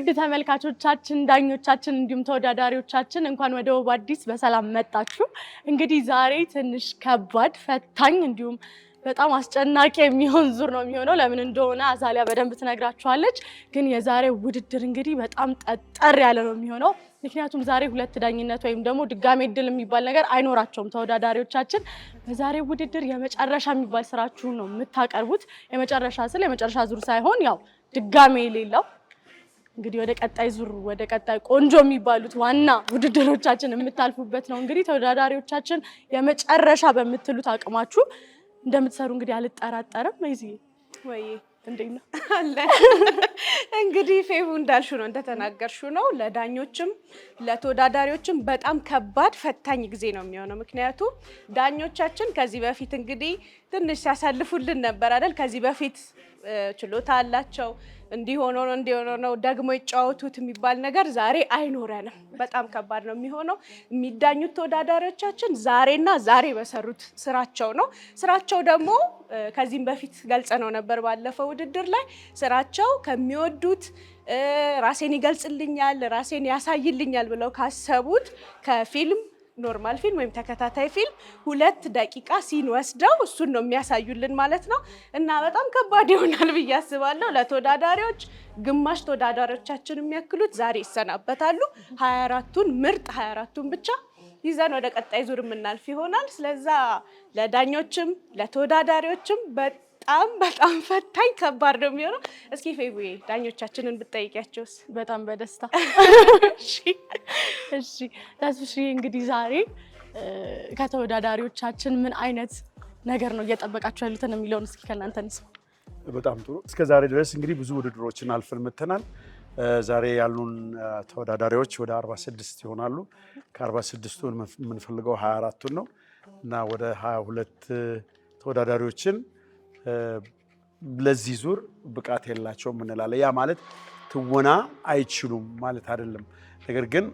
ውድ ተመልካቾቻችን ዳኞቻችን እንዲሁም ተወዳዳሪዎቻችን እንኳን ወደ ውብ አዲስ በሰላም መጣችሁ። እንግዲህ ዛሬ ትንሽ ከባድ ፈታኝ እንዲሁም በጣም አስጨናቂ የሚሆን ዙር ነው የሚሆነው። ለምን እንደሆነ አዛሊያ በደንብ ትነግራችኋለች። ግን የዛሬው ውድድር እንግዲህ በጣም ጠጠር ያለ ነው የሚሆነው። ምክንያቱም ዛሬ ሁለት ዳኝነት ወይም ደግሞ ድጋሜ እድል የሚባል ነገር አይኖራቸውም ተወዳዳሪዎቻችን። በዛሬው ውድድር የመጨረሻ የሚባል ስራችሁን ነው የምታቀርቡት። የመጨረሻ ስለ የመጨረሻ ዙር ሳይሆን ያው ድጋሜ የሌለው እንግዲህ ወደ ቀጣይ ዙር ወደ ቀጣይ ቆንጆ የሚባሉት ዋና ውድድሮቻችን የምታልፉበት ነው። እንግዲህ ተወዳዳሪዎቻችን የመጨረሻ በምትሉት አቅማችሁ እንደምትሰሩ እንግዲህ አልጠራጠርም። እዚህ ወይ እንዴት ነው አለ እንግዲህ ፌቡ እንዳልሹ ነው እንደተናገርሹ ነው። ለዳኞችም ለተወዳዳሪዎችም በጣም ከባድ ፈታኝ ጊዜ ነው የሚሆነው። ምክንያቱም ዳኞቻችን ከዚህ በፊት እንግዲህ ትንሽ ሲያሳልፉልን ነበር አይደል? ከዚህ በፊት ችሎታ አላቸው እንዲሆኖ ነው ደግሞ ይጫወቱት የሚባል ነገር ዛሬ አይኖረንም። በጣም ከባድ ነው የሚሆነው። የሚዳኙት ተወዳዳሪዎቻችን ዛሬና ዛሬ በሰሩት ስራቸው ነው። ስራቸው ደግሞ ከዚህም በፊት ገልጸነው ነበር ባለፈው ውድድር ላይ ስራቸው ከሚወዱት ራሴን ይገልጽልኛል፣ ራሴን ያሳይልኛል ብለው ካሰቡት ከፊልም ኖርማል ፊልም ወይም ተከታታይ ፊልም 2 ደቂቃ ሲን ወስደው እሱን ነው የሚያሳዩልን ማለት ነው። እና በጣም ከባድ ይሆናል ብዬ አስባለሁ ለተወዳዳሪዎች። ግማሽ ተወዳዳሪዎቻችን የሚያክሉት ዛሬ ይሰናበታሉ። 24ቱን ምርጥ 24ቱን ብቻ ይዘን ወደ ቀጣይ ዙር የምናልፍ ይሆናል። ስለዛ ለዳኞችም ለተወዳዳሪዎችም በጣም ፈታኝ ከባድ ነው የሚሆነው። እስኪ ፌቡዬ ዳኞቻችንን ብትጠይቂያቸውስ? በጣም በደስታ እሺ ታስብሽ። እንግዲህ ዛሬ ከተወዳዳሪዎቻችን ምን አይነት ነገር ነው እየጠበቃችሁ ያሉትን የሚለውን እስኪ ከእናንተ እንስማ። በጣም ጥሩ። እስከ ዛሬ ድረስ እንግዲህ ብዙ ውድድሮችን አልፈን መተናል። ዛሬ ያሉን ተወዳዳሪዎች ወደ 46 ይሆናሉ። ከ46ቱ የምንፈልገው 24ቱን ነው እና ወደ 22 ተወዳዳሪዎችን ለዚህ ዙር ብቃት የላቸውም እንላለን። ያ ማለት ትወና አይችሉም ማለት አይደለም። ነገር ግን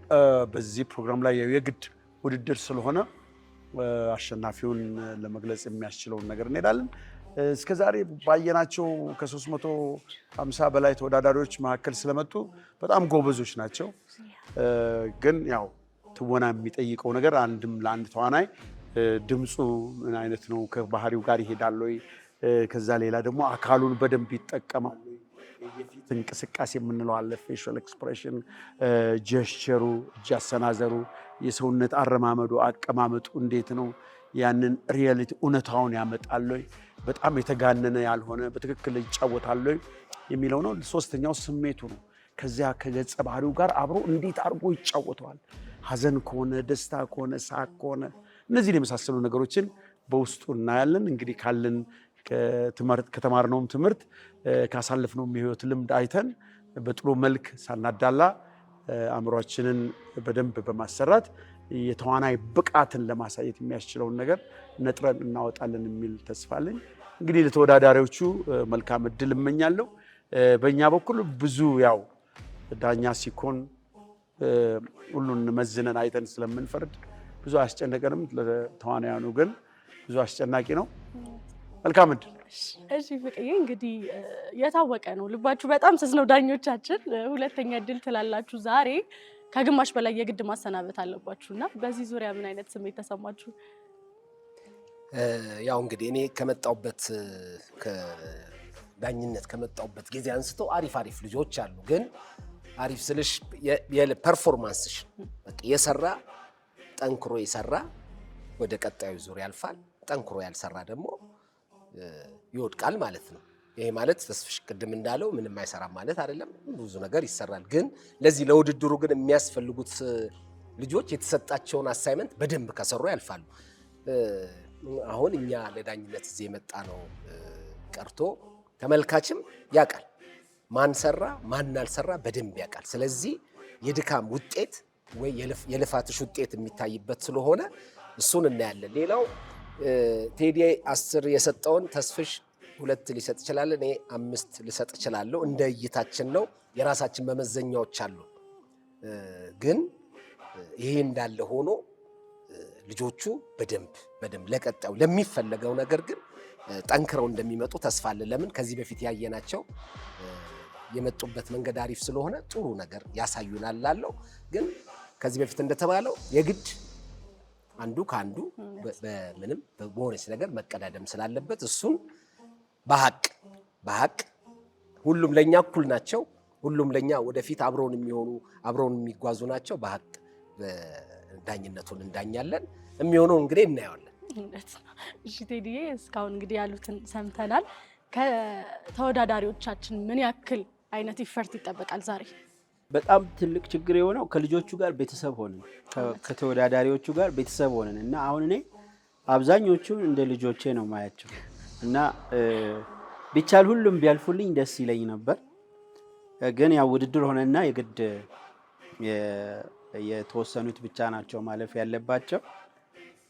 በዚህ ፕሮግራም ላይ የግድ ውድድር ስለሆነ አሸናፊውን ለመግለጽ የሚያስችለውን ነገር እንሄዳለን። እስከዛሬ ባየናቸው ከ350 በላይ ተወዳዳሪዎች መካከል ስለመጡ በጣም ጎበዞች ናቸው። ግን ያው ትወና የሚጠይቀው ነገር አንድም ለአንድ ተዋናይ ድምፁ ምን አይነት ነው፣ ከባህሪው ጋር ይሄዳል ወይ፣ ከዛ ሌላ ደግሞ አካሉን በደንብ ይጠቀማል። የፊት እንቅስቃሴ የምንለው አለ፣ ፌሻል ኤክስፕሬሽን፣ ጀስቸሩ፣ እጅ አሰናዘሩ፣ የሰውነት አረማመዱ፣ አቀማመጡ እንዴት ነው፣ ያንን ሪያሊቲ እውነታውን ያመጣል ወይ፣ በጣም የተጋነነ ያልሆነ በትክክል ይጫወታል ወይ የሚለው ነው። ሶስተኛው ስሜቱ ነው። ከዚያ ከገጸ ባህሪው ጋር አብሮ እንዴት አድርጎ ይጫወተዋል። ሀዘን ከሆነ ደስታ ከሆነ ሳቅ ከሆነ እነዚህን የመሳሰሉ ነገሮችን በውስጡ እናያለን። እንግዲህ ካለን ከተማርነውም ትምህርት ካሳለፍነውም የህይወት ልምድ አይተን በጥሩ መልክ ሳናዳላ አእምሯችንን በደንብ በማሰራት የተዋናይ ብቃትን ለማሳየት የሚያስችለውን ነገር ነጥረን እናወጣለን የሚል ተስፋ አለኝ። እንግዲህ ለተወዳዳሪዎቹ መልካም እድል እመኛለሁ። በእኛ በኩል ብዙ ያው ዳኛ ሲኮን ሁሉን መዝነን አይተን ስለምንፈርድ ብዙ አያስጨነቀንም። ለተዋናያኑ ግን ብዙ አስጨናቂ ነው። መልካም እድል። እሺ ፍቅዬ፣ እንግዲህ የታወቀ ነው ልባችሁ በጣም ስስ ነው። ዳኞቻችን ሁለተኛ እድል ትላላችሁ። ዛሬ ከግማሽ በላይ የግድ ማሰናበት አለባችሁና በዚህ ዙሪያ ምን አይነት ስሜት ተሰማችሁ? ያው እንግዲህ እኔ ከመጣሁበት ዳኝነት ከመጣሁበት ጊዜ አንስቶ አሪፍ ልጆች አሉ። ግን አሪፍ ስልሽ የፐርፎርማንስሽ በቃ የሰራ ጠንክሮ የሰራ ወደ ቀጣዩ ዙር ያልፋል። ጠንክሮ ያልሰራ ደግሞ ይወድቃል ማለት ነው። ይሄ ማለት ተስፍሽ ቅድም እንዳለው ምንም አይሰራም ማለት አይደለም። ብዙ ነገር ይሰራል። ግን ለዚህ ለውድድሩ ግን የሚያስፈልጉት ልጆች የተሰጣቸውን አሳይመንት በደንብ ከሰሩ ያልፋሉ። አሁን እኛ ለዳኝነት እዚህ የመጣ ነው ቀርቶ ተመልካችም ያውቃል ማን ሰራ ማን አልሰራ በደንብ ያውቃል። ስለዚህ የድካም ውጤት ወይ የልፋትሽ ውጤት የሚታይበት ስለሆነ እሱን እናያለን። ሌላው ቴዲ 10 የሰጠውን ተስፍሽ 2 ሊሰጥ ይችላል፣ እኔ 5 ልሰጥ እችላለሁ። እንደ እይታችን ነው። የራሳችን መመዘኛዎች አሉ። ግን ይሄ እንዳለ ሆኖ ልጆቹ በደንብ ለቀጣዩ ለሚፈለገው ነገር ግን ጠንክረው እንደሚመጡ ተስፋ አለ። ለምን ከዚህ በፊት ያየናቸው የመጡበት መንገድ አሪፍ ስለሆነ ጥሩ ነገር ያሳዩናል ላለው ግን ከዚህ በፊት እንደተባለው የግድ አንዱ ካንዱ በምንም በቦነስ ነገር መቀዳደም ስላለበት እሱን በሐቅ ሁሉም ለኛ እኩል ናቸው። ሁሉም ለኛ ወደፊት አብረውን የሚሆኑ አብረውን የሚጓዙ ናቸው። በሐቅ ዳኝነቱን እንዳኛለን የሚሆነው እንግዲህ እናየዋለን። እሺ ቴዲዬ እስካሁን እንግዲህ ያሉትን ሰምተናል። ከተወዳዳሪዎቻችን ምን ያክል አይነት ኢፈርት ይጠበቃል ዛሬ? በጣም ትልቅ ችግር የሆነው ከልጆቹ ጋር ቤተሰብ ሆነን ከተወዳዳሪዎቹ ጋር ቤተሰብ ሆነን እና አሁን እኔ አብዛኞቹን እንደ ልጆቼ ነው ማያቸው እና ቢቻል ሁሉም ቢያልፉልኝ ደስ ይለኝ ነበር። ግን ያው ውድድር ሆነና የግድ የተወሰኑት ብቻ ናቸው ማለፍ ያለባቸው።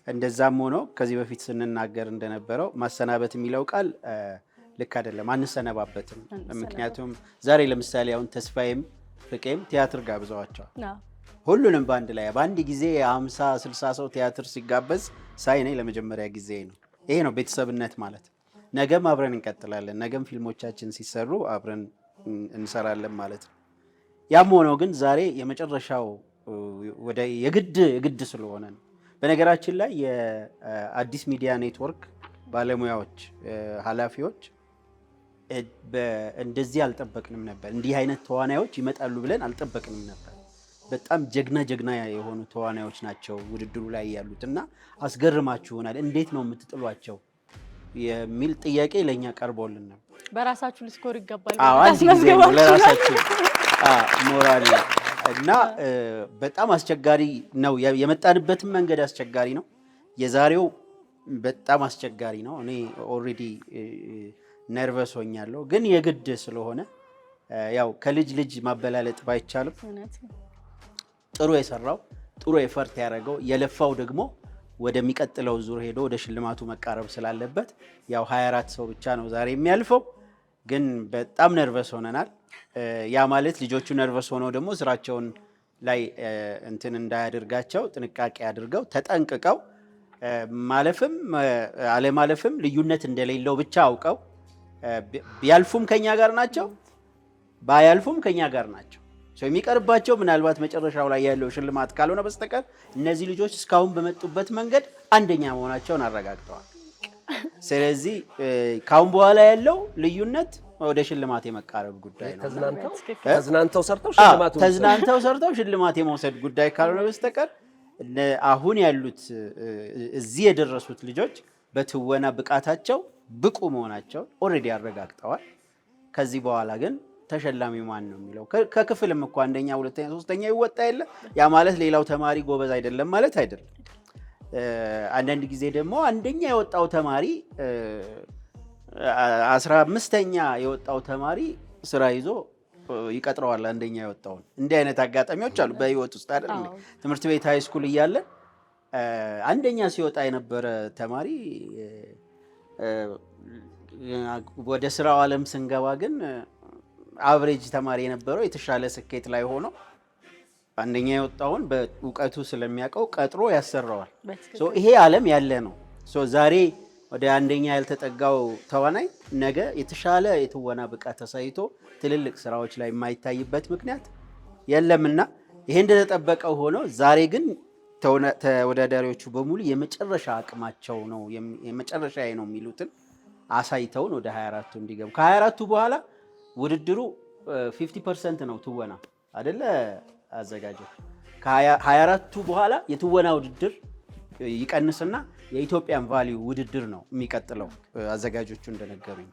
እንደዛም ሆኖ ከዚህ በፊት ስንናገር እንደነበረው ማሰናበት የሚለው ቃል ልክ አይደለም፣ አንሰነባበትም። ምክንያቱም ዛሬ ለምሳሌ አሁን ተስፋዬም ፍቄም ቲያትር ጋብዘዋቸዋል። ሁሉንም በአንድ ላይ በአንድ ጊዜ 50-60 ሰው ቲያትር ሲጋበዝ ሳይ ነኝ ለመጀመሪያ ጊዜ ነው። ይሄ ነው ቤተሰብነት ማለት። ነገም አብረን እንቀጥላለን። ነገም ፊልሞቻችን ሲሰሩ አብረን እንሰራለን ማለት ነው። ያም ሆኖ ግን ዛሬ የመጨረሻው ወደ የግድ ስለሆነ ነው። በነገራችን ላይ የአዲስ ሚዲያ ኔትወርክ ባለሙያዎች ኃላፊዎች እንደዚህ አልጠበቅንም ነበር። እንዲህ አይነት ተዋናዮች ይመጣሉ ብለን አልጠበቅንም ነበር። በጣም ጀግና የሆኑ ተዋናዮች ናቸው ውድድሩ ላይ ያሉት እና አስገርማችሁናል። እንዴት ነው የምትጥሏቸው የሚል ጥያቄ ለኛ ቀርቦልን ነበር። በራሳችሁ ልስኮር ይገባል። አንድ ጊዜ ነው ለራሳችሁ ሞራል እና በጣም አስቸጋሪ ነው። የመጣንበትም መንገድ አስቸጋሪ ነው። የዛሬው በጣም አስቸጋሪ ነው። እኔ ኦልሬዲ ነርቨስ ሆኛለሁ። ግን የግድ ስለሆነ ያው ከልጅ ማበላለጥ ባይቻልም ጥሩ የሰራው ጥሩ ኤፈርት ያደረገው የለፋው ደግሞ ወደሚቀጥለው ዙር ሄዶ ወደ ሽልማቱ መቃረብ ስላለበት ያው 24 ሰው ብቻ ነው ዛሬ የሚያልፈው። ግን በጣም ነርቨስ ሆነናል። ያ ማለት ልጆቹ ነርቨስ ሆነው ደግሞ ስራቸውን ላይ እንትን እንዳያደርጋቸው ጥንቃቄ አድርገው ተጠንቅቀው ማለፍም አለማለፍም ልዩነት እንደሌለው ብቻ አውቀው ቢያልፉም ከኛ ጋር ናቸው፣ ባያልፉም ከኛ ጋር ናቸው። የሚቀርባቸው ምናልባት መጨረሻው ላይ ያለው ሽልማት ካልሆነ በስተቀር እነዚህ ልጆች እስካሁን በመጡበት መንገድ አንደኛ መሆናቸውን አረጋግጠዋል። ስለዚህ ካሁን በኋላ ያለው ልዩነት ወደ ሽልማት የመቃረብ ጉዳይ ነው። ተዝናንተው ሰርተው ሽልማት የመውሰድ ጉዳይ ካልሆነ በስተቀር አሁን ያሉት እዚህ የደረሱት ልጆች በትወና ብቃታቸው ብቁ መሆናቸው ኦልሬዲ አረጋግጠዋል። ከዚህ በኋላ ግን ተሸላሚው ማን ነው የሚለው ከክፍልም እኮ አንደኛ፣ ሁለተኛ፣ ሶስተኛ ይወጣ የለ። ያ ማለት ሌላው ተማሪ ጎበዝ አይደለም ማለት አይደለም። አንዳንድ ጊዜ ደግሞ አንደኛ የወጣው ተማሪ 15ኛ የወጣው ተማሪ ስራ ይዞ ይቀጥረዋል አንደኛ የወጣውን። እንዲህ አይነት አጋጣሚዎች አሉ በህይወት ውስጥ አይደል? ትምህርት ቤት ሃይ ስኩል እያለን አንደኛ ሲወጣ የነበረ ተማሪ ወደ ስራው ዓለም ስንገባ ግን አቨሬጅ ተማሪ የነበረው የተሻለ ስኬት ላይ ሆኖ አንደኛ የወጣውን በእውቀቱ ስለሚያውቀው ቀጥሮ ያሰራዋል። ይሄ ዓለም ያለ ነው። ዛሬ ወደ አንደኛ ያልተጠጋው ተዋናይ ነገ የተሻለ የትወና ብቃት ተሳይቶ ትልልቅ ስራዎች ላይ የማይታይበት ምክንያት የለምና ይሄ እንደተጠበቀው ሆኖ ዛሬ ግን ተወዳዳሪዎቹ በሙሉ የመጨረሻ አቅማቸው ነው የመጨረሻ ነው የሚሉትን አሳይተውን ወደ 24ቱ እንዲገቡ ከ24ቱ በኋላ ውድድሩ 50% ነው ትወና አይደለ አዘጋጆች። ከ24ቱ በኋላ የትወና ውድድር ይቀንስና የኢትዮጵያን ቫልዩ ውድድር ነው የሚቀጥለው አዘጋጆቹ እንደነገሩኝ።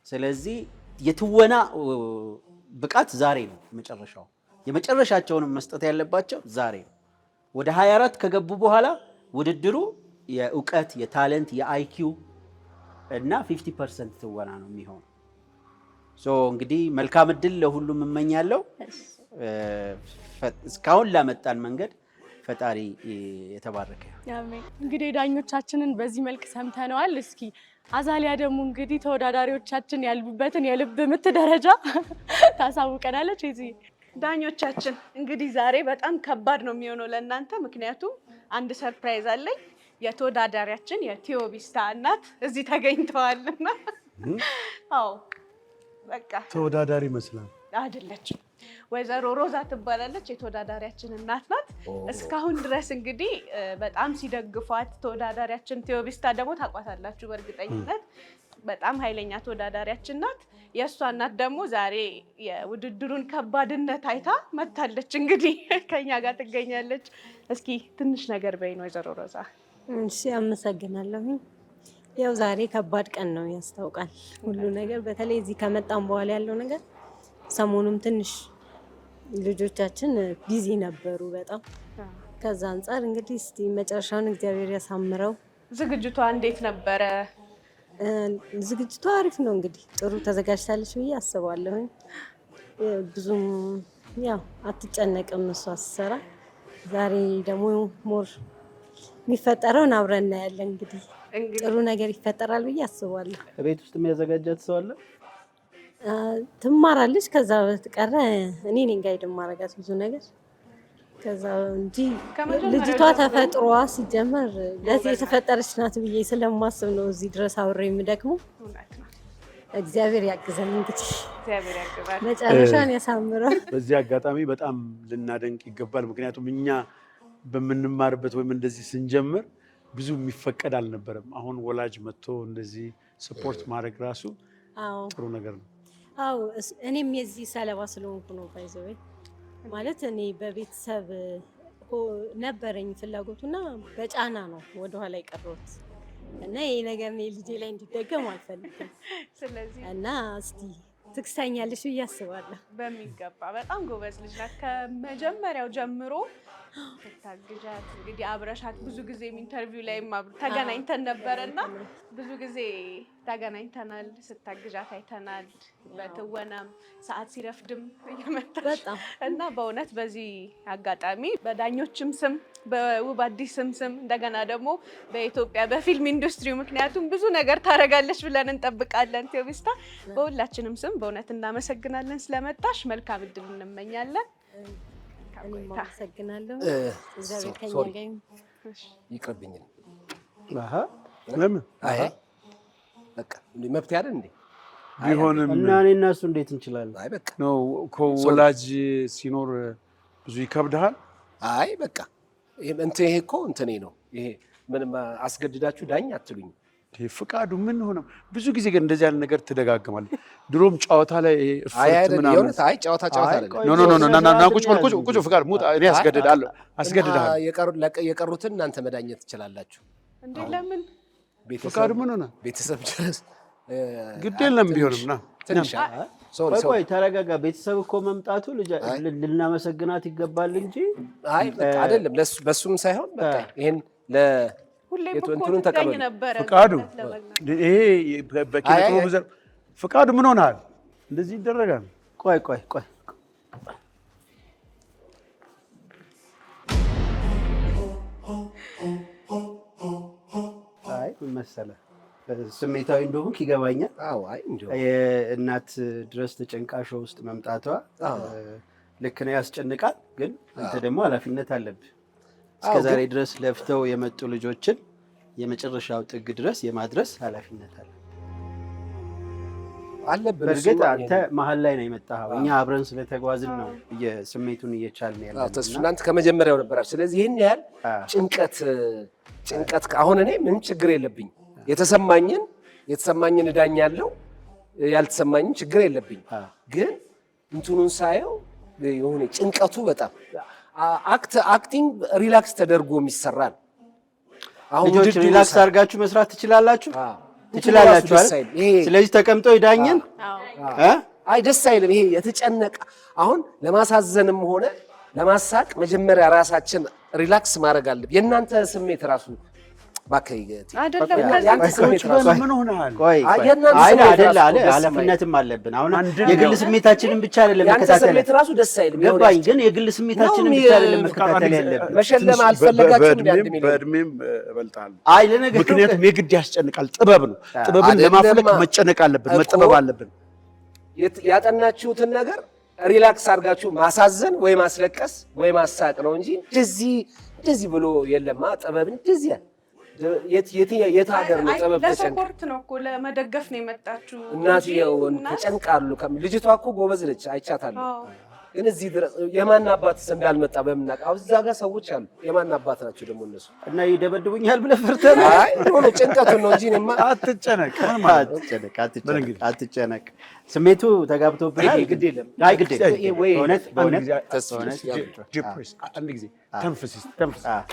ስለዚህ የትወና ብቃት ዛሬ ነው መጨረሻው። የመጨረሻቸውንም መስጠት ያለባቸው ዛሬ ነው። ወደ 24 ከገቡ በኋላ ውድድሩ የእውቀት፣ የታለንት፣ የአይኪው እና 50% ትወና ነው የሚሆነው። እንግዲህ መልካም እድል ለሁሉም እመኛለሁ። እስካሁን ላመጣን መንገድ ፈጣሪ የተባረከ ይሁን። እንግዲህ ዳኞቻችንን በዚህ መልክ ሰምተነዋል። እስኪ አዛሊያ ደግሞ እንግዲህ ተወዳዳሪዎቻችን ያሉበትን የልብ ምት ደረጃ ታሳውቀናለች። እዚህ ዳኞቻችን እንግዲህ ዛሬ በጣም ከባድ ነው የሚሆነው ለእናንተ፣ ምክንያቱም አንድ ሰርፕራይዝ አለኝ። የተወዳዳሪያችን የቲዮቢስታ እናት እዚህ ተገኝተዋልና። አዎ በቃ ተወዳዳሪ ይመስላል። አይደለችም። ወይዘሮ ሮዛ ትባላለች። የተወዳዳሪያችን እናት ናት። እስካሁን ድረስ እንግዲህ በጣም ሲደግፏት ተወዳዳሪያችን ቴዎቢስታ ደግሞ ታውቋታላችሁ በእርግጠኝነት በጣም ኃይለኛ ተወዳዳሪያችን ናት። የእሷ እናት ደግሞ ዛሬ የውድድሩን ከባድነት አይታ መታለች። እንግዲህ ከኛ ጋር ትገኛለች። እስኪ ትንሽ ነገር በይን ወይዘሮ ሮዛ። እሺ አመሰግናለሁ። ያው ዛሬ ከባድ ቀን ነው ያስታውቃል ሁሉ ነገር። በተለይ እዚህ ከመጣን በኋላ ያለው ነገር ሰሞኑም ትንሽ ልጆቻችን ቢዚ ነበሩ በጣም። ከዛ አንጻር እንግዲህ እስቲ መጨረሻውን እግዚአብሔር ያሳምረው። ዝግጅቷ እንዴት ነበረ? ዝግጅቷ አሪፍ ነው እንግዲህ ጥሩ ተዘጋጅታለች ብዬ አስባለሁ። ብዙም ያው አትጨነቅም እሷ ስትሰራ። ዛሬ ደግሞ ሞር የሚፈጠረውን አብረን እናያለን። እንግዲህ ጥሩ ነገር ይፈጠራል ብዬ አስባለሁ። ቤት ውስጥ የሚያዘጋጃት ሰው አለ? ትማራለች። ከዛ በተቀረ እኔ ነኝ ጋይድ ማረጋት ብዙ ነገር። ከዛ እንጂ ልጅቷ ተፈጥሮዋ ሲጀመር ለዚህ የተፈጠረች ናት ብዬ ስለማስብ ነው እዚህ ድረስ አብሬ የምደክመው። እግዚአብሔር ያግዘን እንግዲህ መጨረሻን ያሳምረው። በዚህ አጋጣሚ በጣም ልናደንቅ ይገባል። ምክንያቱም እኛ በምንማርበት ወይም እንደዚህ ስንጀምር ብዙ የሚፈቀድ አልነበረም። አሁን ወላጅ መጥቶ እንደዚህ ስፖርት ማድረግ ራሱ ጥሩ ነገር ነው። አዎ እኔም የዚህ ሰለባ ስለሆንኩ ነው ባይዘው ማለት እኔ በቤተሰብ ነበረኝ ፍላጎቱና በጫና ነው ወደኋላ የቀረሁት እና ይሄ ነገር እኔ ልጄ ላይ እንዲደገም አልፈልግም። ስለዚህ እና እስቲ ትክሳኛለሽ ብዬ አስባለሁ። በሚገባ በጣም ጎበዝ ልጅ ናት። ከመጀመሪያው ጀምሮ ታግዣት እንግዲህ አብረሻት ብዙ ጊዜ ኢንተርቪው ላይ ተገናኝተን ነበርና ብዙ ጊዜ ተገናኝተናል። ስታግዣት አይተናል። በትወናም ሰዓት ሲረፍድም እየመጣች እና በእውነት በዚህ አጋጣሚ በዳኞችም ስም በውብ አዲስም ስም እንደገና ደግሞ በኢትዮጵያ በፊልም ኢንዱስትሪው ምክንያቱም ብዙ ነገር ታደርጋለች ብለን እንጠብቃለን። ቴዎቢስታ በሁላችንም ስም በእውነት እናመሰግናለን ስለመጣሽ። መልካም እድል እንመኛለን። እኔም አመሰግናለሁ። እግዚአብሔር ከኛ ጋር ይሁን። ይቅርብኝ። ለምን? አይ በቃ መብት ያለ እንዴ ቢሆንም እና እኔ እና እሱ እንዴት እንችላለን? አይ በቃ ነው ከወላጅ ሲኖር ብዙ ይከብድሃል። አይ በቃ ይሄ እኮ እንትኔ ነው። ይሄ ምንም አስገድዳችሁ ዳኝ አትሉኝ። ፍቃዱ ምን ሆነ? ብዙ ጊዜ ግን እንደዚህ ያለ ነገር ትደጋግማለህ። ድሮም ጨዋታ ላይ እፍርት ምናምን አይ ጨዋታ አይደለም። ኖ ቁጭ ፍቃዱ ሙጣ እኔ አስገድዳለሁ። የቀሩትን እናንተ መዳኘት ትችላላችሁ እንዴ? ለምን ፍቃዱ ምን ሆነ? ቤተሰብ ድረስ ግድ የለም ቢሆንም ና ትንሽ ቆይ ተረጋጋ። ቤተሰብ እኮ መምጣቱ ልናመሰግናት ይገባል እንጂ አይ በቃ አይደለም። በሱም ሳይሆን በቃ ይሄን እንትኑን ተቀበሉ። ፍቃዱ ይሄ በኪነ ጥበብ ዘርፍ ፍቃዱ ምን ሆነሃል? እንደዚህ ይደረጋል? ቆይ አይ ምን መሰለህ ስሜታዊ እንደሆንክ ይገባኛል። አዎ አይ እንደው የእናት ድረስ ተጨንቃሾ ውስጥ መምጣቷ ልክ ነው፣ ያስጨንቃል። ግን አንተ ደግሞ ኃላፊነት አለብህ። እስከዛሬ ድረስ ለፍተው የመጡ ልጆችን የመጨረሻው ጥግ ድረስ የማድረስ ኃላፊነት አለብህ። በእርግጥ አንተ መሀል ላይ ነው የመጣኸው። እኛ አብረን ስለተጓዝን ነው ስሜቱን እየቻልን ያለነው። እናንተ ከመጀመሪያው ነበራችሁ። ስለዚህ ይህን ያህል ጭንቀት አሁን እኔ ምን ችግር የለብኝ። የተሰማኝን እዳኛለሁ፣ ያልተሰማኝን ችግር የለብኝ። ግን እንትኑን ሳየው የሆነ ጭንቀቱ በጣም አክቲንግ ሪላክስ ተደርጎ የሚሰራ ነው። አሁን ልጆች ሪላክስ አድርጋችሁ መስራት ትችላላችሁ አይደል? ስለዚህ ተቀምጠው ይዳኘን። አይ ደስ አይልም ይሄ የተጨነቀ። አሁን ለማሳዘንም ሆነ ለማሳቅ መጀመሪያ ራሳችን ሪላክስ ማድረግ አለብን። የእናንተ ስሜት ራሱ ኃላፊነትም አለብን። አሁን የግል ስሜታችንን ብቻ አይደለም መከታተል ራሱ ደስ አይልም። ገባኝ። ግን የግል ስሜታችንን ብቻ አይደለም መከታተል ያለብን። መሸለም አልፈለጋችሁም። በእድሜም እበልጣለሁ። ምክንያቱም የግድ ያስጨንቃል። ጥበብ ነው። ጥበብን ለማፍለቅ መጨነቅ አለብን፣ መጥበብ አለብን። ያጠናችሁትን ነገር ሪላክስ አድርጋችሁ ማሳዘን ወይ ማስለቀስ ወይ ማሳቅ ነው እንጂ እንደዚህ ብሎ የለማ ጥበብ እንደዚህ የት ሀገር ነው ጥበብ ተጨንቅ? ለሰፖርት ነው እኮ ለመደገፍ ነው የመጣችሁ። እናትየው ተጨንቃሉ። ልጅቷ እኮ ጎበዝ ነች፣ አይቻታለሁ። ግን እዚህ ድረስ የማን አባትስ እንዳልመጣ በምናውቅ አሁን እዛ ጋር ሰዎች አሉ። የማን አባት ናቸው ደግሞ እነሱ? እና ይደበድቡኛል ብለህ ፈርተህ ነው? አይ ሆኖ ጭንቀቱን ነው እንጂ እኔማ አትጨነቅ፣ አትጨነቅ። ስሜቱ ተጋብቶብናል። ግድ የለም። አይ ግድ የለም። በእውነት አንድ ጊዜ ተንፍስ፣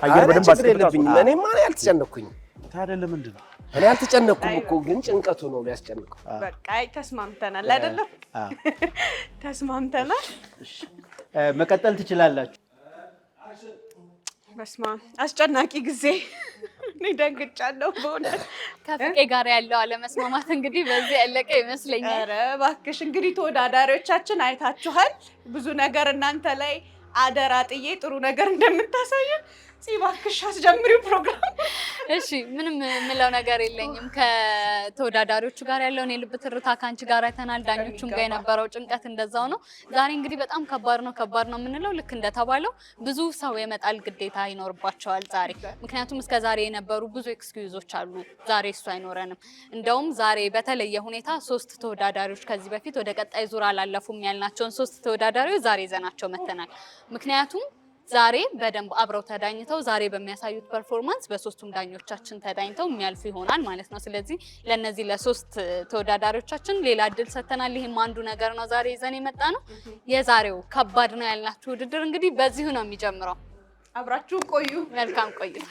አየር በደንብ አስገብኝ። እኔማ አልተጨነቅኩኝም። ታዲያ ለምንድን ነው? እኔ አልተጨነቅኩም እኮ ግን ጭንቀቱ ነው የሚያስጨንቀው። በቃ ተስማምተናል አይደለም? ተስማምተናል። መቀጠል ትችላላችሁ። በስመ አብ አስጨናቂ ጊዜ እኔ ደንግጫለሁ በእውነት። ከፍቄ ጋር ያለው አለመስማማት እንግዲህ በዚህ ያለቀ ይመስለኛል። ኧረ እባክሽ እንግዲህ ተወዳዳሪዎቻችን አይታችኋል። ብዙ ነገር እናንተ ላይ አደራ ጥዬ ጥሩ ነገር እንደምታሳየን እባክሽ አስጀምሪው ፕሮግራም። እሺ ምንም የምለው ነገር የለኝም። ከተወዳዳሪዎቹ ጋር ያለውን የልብ ትርታ ከአንቺ ጋር አይተናል። ዳኞቹም ጋር የነበረው ጭንቀት እንደዛው ነው። ዛሬ እንግዲህ በጣም ከባድ ነው የምንለው ልክ እንደተባለው ብዙ ሰው የመጣል ግዴታ ይኖርባቸዋል ዛሬ። ምክንያቱም እስከ ዛሬ የነበሩ ብዙ ኤክስኪዩዞች አሉ። ዛሬ እሱ አይኖረንም። እንደውም ዛሬ በተለየ ሁኔታ 3 ተወዳዳሪዎች ከዚህ በፊት ወደ ቀጣይ ዙር አላለፉም ያልናቸውን 3 ተወዳዳሪዎች ዛሬ ይዘናቸው መተናል። ምክንያቱም ዛሬ በደንብ አብረው ተዳኝተው ዛሬ በሚያሳዩት ፐርፎርማንስ በሶስቱም ዳኞቻችን ተዳኝተው የሚያልፉ ይሆናል ማለት ነው። ስለዚህ ለነዚህ ለ3 ተወዳዳሪዎቻችን ሌላ እድል ሰጥተናል። ይሄም አንዱ ነገር ነው ዛሬ ይዘን የመጣ ነው። የዛሬው ከባድ ነው ያልናችሁ ውድድር እንግዲህ በዚሁ ነው የሚጀምረው። አብራችሁ ቆዩ። መልካም ቆይታ።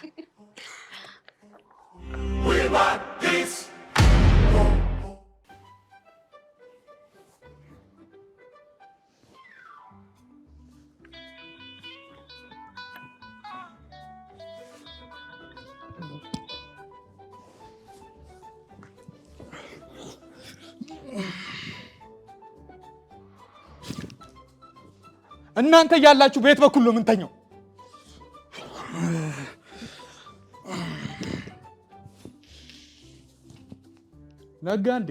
እናንተ ያላችሁ በየት በኩል ነው የምንተኛው? ነጋ እንዴ?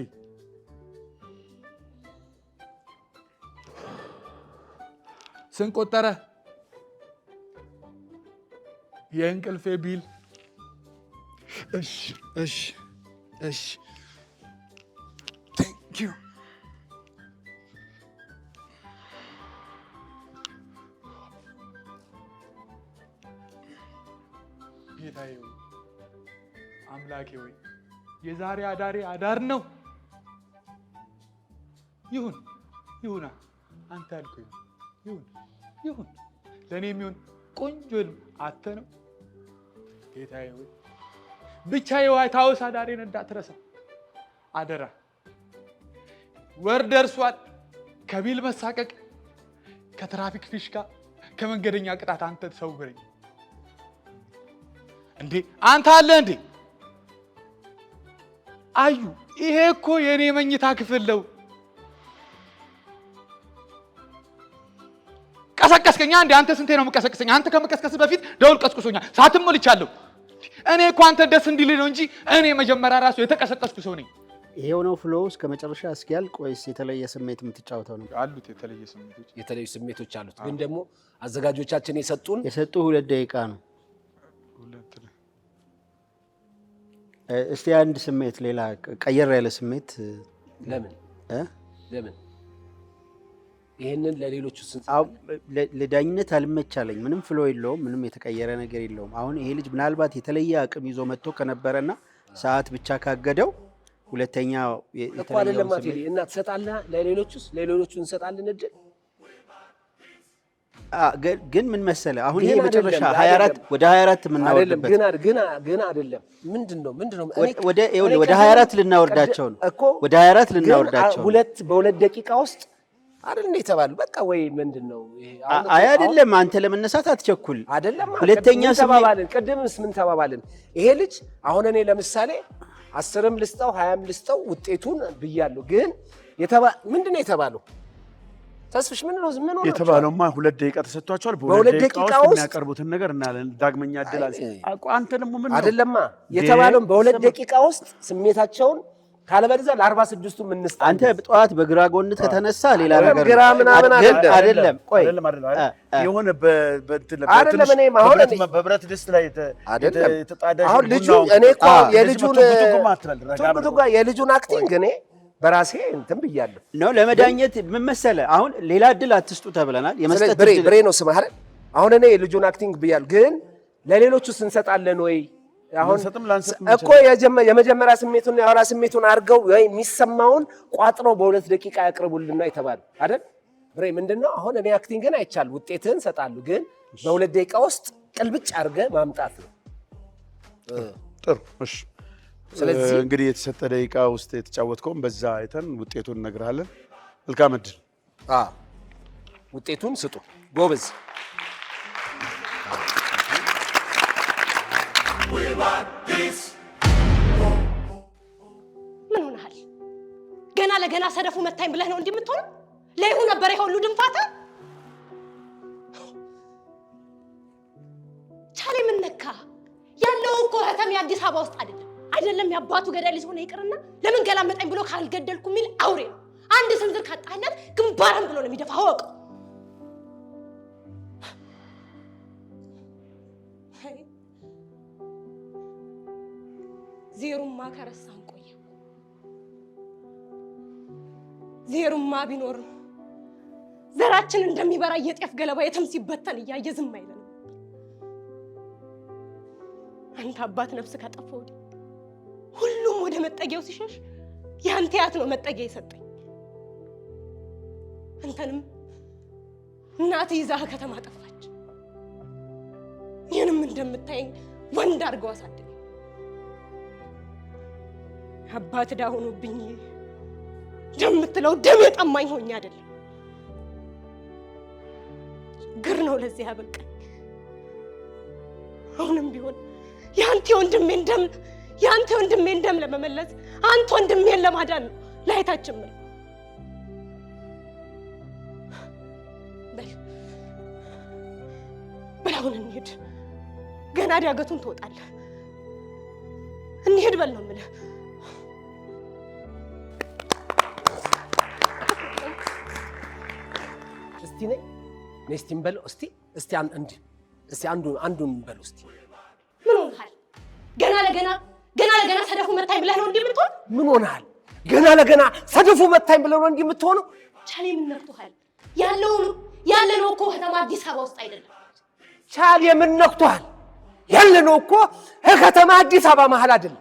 ስንት ቆጠረ? የእንቅልፌ ቢል። እሺ እሺ እሺ ቴንክ ዩ። ጌታዬ ሆይ አምላኬ ሆይ የዛሬ አዳሬ አዳር ነው። ይሁን ይሁና፣ አንተ ያልከው ይሁን ይሁን። ለእኔ የሚሆን ቆንጆ ህልም አተ ነው። ጌታዬ ሆይ ብቻ የዋይት ሀውስ አዳሬን እንዳትረሳ አደራ። ወር ደርሷል። ከቢል መሳቀቅ፣ ከትራፊክ ፊሽካ፣ ከመንገደኛ ቅጣት አንተ ተሰውረኝ። እንዴ አንተ አለ እንዴ? አዩ ይሄ እኮ የኔ መኝታ ክፍል ነው። ቀሰቀስከኛ እንዴ? አንተ ስንቴ ነው የምቀሰቅሰኝ? አንተ ከመቀስቀስ በፊት ደውል ቀስቅሶኛል። ሰዓትም ሞልቻለሁ። እኔ እኮ አንተ ደስ እንዲልህ ነው እንጂ እኔ መጀመሪያ ራሱ የተቀሰቀስኩ ሰው ነኝ። ይሄው ነው ፍሎ እስከ መጨረሻ እስኪያልቅ ወይስ የተለየ ስሜት የምትጫወተው ነው? አሉት የተለየ ስሜቶች አሉት። ግን ደግሞ አዘጋጆቻችን የሰጡ 2 ደቂቃ ነው። እስቲ አንድ ስሜት ሌላ ቀየር ያለ ስሜት ለምን ይሄንን ለሌሎቹ ለዳኝነት አልመቻለኝ። ምንም ፍሎ የለውም፣ ምንም የተቀየረ ነገር የለውም። አሁን ይሄ ልጅ ምናልባት የተለየ አቅም ይዞ መጥቶ ከነበረና ሰዓት ብቻ ካገደው ሁለተኛ የተለየ ስሜት እና ትሰጣለህ። ለሌሎቹ እንሰጣለን እድል። ግን ምን መሰለህ አሁን ይሄ መጨረሻ 24 ወደ 24 የምናወርድበት ግን አይደለም። ምንድነው ወደ 24 ልናወርዳቸው ነው። ወደ 24 ልናወርዳቸው በ2 ደቂቃ ውስጥ አይደል እንዴ ተባሉ። በቃ ወይ ምንድነው ይሄ? አይ አይደለም፣ አንተ ለመነሳት አትቸኩል። አይደለም ሁለተኛ ተባባልን። ቅድምስ ምን ተባባልን? ይሄ ልጅ አሁን እኔ ለምሳሌ 10ም ልስጠው 20ም ልስጠው ውጤቱን ብያለሁ። ግን ምንድነው የተባለው? ተስፍሽ ምን ነው የተባለውማ 2 ደቂቃ ተሰጥቷቸዋል። በ2 ደቂቃ ውስጥ የሚያቀርቡትን ነገር እናለን። ዳግመኛ እድል አንተ ደግሞ ምን ነው አይደለማ የተባለው? በ2 ደቂቃ ውስጥ ስሜታቸውን ካለበለዚያ ለ46ቱ ምንስጣ አንተ ጠዋት በግራ ጎንት ከተነሳ ሌላ ነገር ግራ ምናምን አይደለም። ቆይ የሆነ በብረት ድስት ላይ የተጣዳሽ አሁን ልጁ እኔ እኮ የልጁን አክቲንግ እኔ በራሴ እንትን ብያለሁ ነው ለመዳኘት ምን መሰለህ፣ አሁን ሌላ እድል አትስጡ ተብለናል። የመስጠት ብሬ ነው ስምህ አይደል? አሁን እኔ የልጁን አክቲንግ ብያለሁ፣ ግን ለሌሎቹስ እንሰጣለን ወይ? አሁን እኮ የመጀመሪያ ስሜቱን የኋላ ስሜቱን አድርገው ወይ የሚሰማውን ቋጥረው በ2 ደቂቃ ያቅርቡልን ነው የተባለው አይደል? ብሬ ምንድነው አሁን እኔ አክቲንግን አይቻል ውጤትህን ሰጣሉ፣ ግን በ2 ደቂቃ ውስጥ ቅልብጭ አድርገህ ማምጣት ነው። ጥሩ እሺ። ስለዚህ እንግዲህ የተሰጠ ደቂቃ ውስጥ የተጫወትከውን በዛ አይተን ውጤቱን እነግርሃለን። መልካም እድል። ውጤቱን ስጡ ጎበዝ። ምን ሆነሃል? ገና ለገና ሰደፉ መታኝ ብለህ ነው እንዲህ የምትሆነው? ለይሁ ነበር ይሄ ሁሉ ድንፋታ። ቻሌ ምን ነካ? ያለው እኮ ከተማ አዲስ አበባ ውስጥ አይደለም የአባቱ ገዳይ ልጅ ሆነ ይቅርና ለምን ገላመጠኝ ብሎ ካልገደልኩ የሚል አውሬ ነው። አንድ ስንዝር ካጣለት ግንባርም ብሎ ነው የሚደፋው። አወቅ ዜሩማ ከረሳን ቆየ። ዜሩማ ቢኖርም ዘራችን እንደሚበራ የጤፍ ገለባ የትም ሲበተን እያየ ዝም አይለንም። አንተ አባት ነፍስ ከጠፋ ወዲህ ሁሉም ወደ መጠጊያው ሲሸሽ ያንተ ያት ነው መጠጊያ የሰጠኝ። አንተንም እናትህ ይዛህ ከተማ ጠፋች። ይህንም እንደምታየኝ ወንድ አድርገው አሳደገኝ። አባት ዕዳ ሆኖብኝ እንደምትለው ደም የጠማኝ ሆኜ አይደለም፣ ችግር ነው ለዚህ ያበቃኝ። አሁንም ቢሆን ያንተ ወንድሜን ደም ለመመለስ አንተ ወንድሜን ለማዳን ነው ላይታችን ምን በላውን እንሂድ። ገና ዳገቱን ትወጣለህ። እንሂድ በል ነው የምልህ። እስቲ ነይ እስቲ በለው እስቲ አንዱን በለው እስቲ። ምን ሆነሃል? ገና ለገና ሰደፉ መታኝ ብለህ ነው እንዲህ የምትሆን? ምን ሆነሃል? ገና ለገና ሰደፉ መታኝ ብለህ ነው እንዲህ የምትሆነው? ቻሌ ምን ነክቶሃል? ያለነው እኮ ከተማ አዲስ አበባ ውስጥ አይደለም። ቻሌ ምን ነክቶሃል? ያለነው እኮ ከተማ አዲስ አበባ መሀል አይደለም።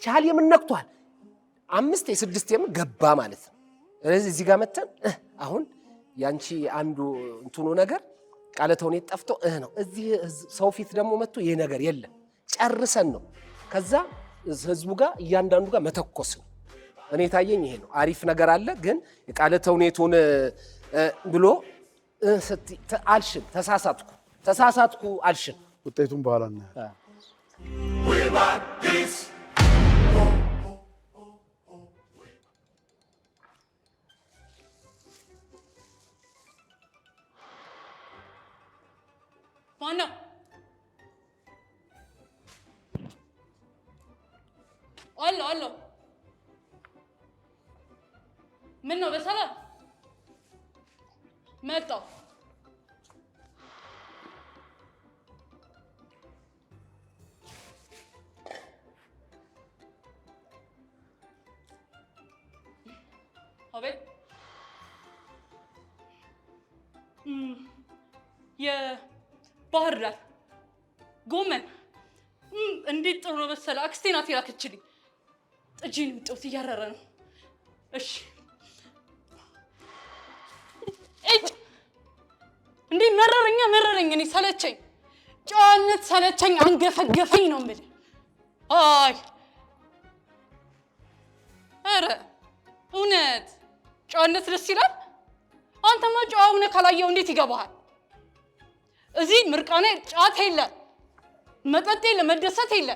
ቻሌ ምን ነክቶሃል? 5 6 ገባ ማለት ነው። ስለዚህ እዚህ ጋር መተን አሁን ያንቺ አንዱ እንትኑ ነገር ቃለ ተውኔት ጠፍቶ ነው። እዚህ ሰው ፊት ደግሞ መጥቶ ይሄ ነገር የለም ጨርሰን ነው ከዛ ህዝቡ ጋር እያንዳንዱ ጋር መተኮስ ነው። እኔ ታየኝ ይሄ ነው። አሪፍ ነገር አለ ግን የቃለ ተውኔቱን ብሎ አልሽን ተሳሳትኩ አልሽን። ውጤቱን በኋላ ነው። ማነው? አሎ ምን ነው? በሰላም መጣሁ። አቤት። የባህር ዳር ጎመን እንዴት ጥሩ ነው መሰለህ። አክስቴ ናት የላከችልኝ። ጥጂን ውጤት እያረረ ነው። እሺ እንዴ መረረኝ። እኔ ሰለቸኝ፣ ጨዋነት ሰለቸኝ፣ አንገፈገፈኝ ነው የምልህ። አይ ኧረ እውነት ጨዋነት ደስ ይላል። አንተማ ጨዋ ሆነህ ካላየው እንዴት ይገባሃል? እዚህ ምርቃኔ ጫት የለ፣ መጠጥ የለ፣ መደሰት የለ።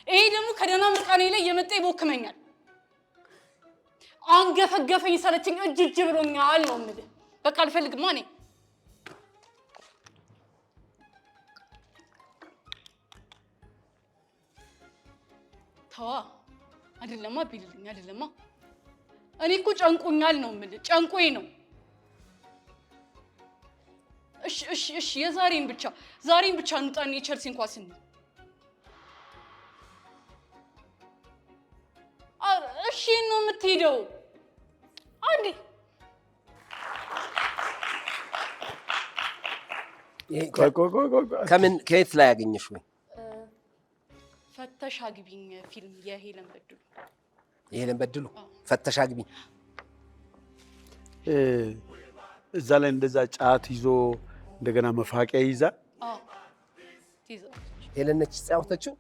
ይሄ ደግሞ ከደህና ምርቃኔ ላይ የመጣ ይቦክመኛል። አንገፈገፈኝ፣ ሰለቸኝ፣ እጅ ብሎኛል ነው የምልህ። በቃ አልፈልግማ እኔ። ተዋ አይደለማ ቢልልኝ አይደለማ እኔ እኮ ጨንቆኛል ነው የምልህ ጨንቆኝ ነው እሺ የዛሬን ብቻ እንውጣና የቸልሲን ኳስ እንይ እሺ ነው የምትሄደው አንዴ ከየት ላይ ያገኘሽ ወይ ፈተሽ አግቢኝ ፊልም የሄለን በድሉ ፈተሽ አግቢኝ እዛ ላይ እንደዛ ጫት ይዞ እንደገና መፋቂያ ይዛል ሄለን ነች ጫወተችው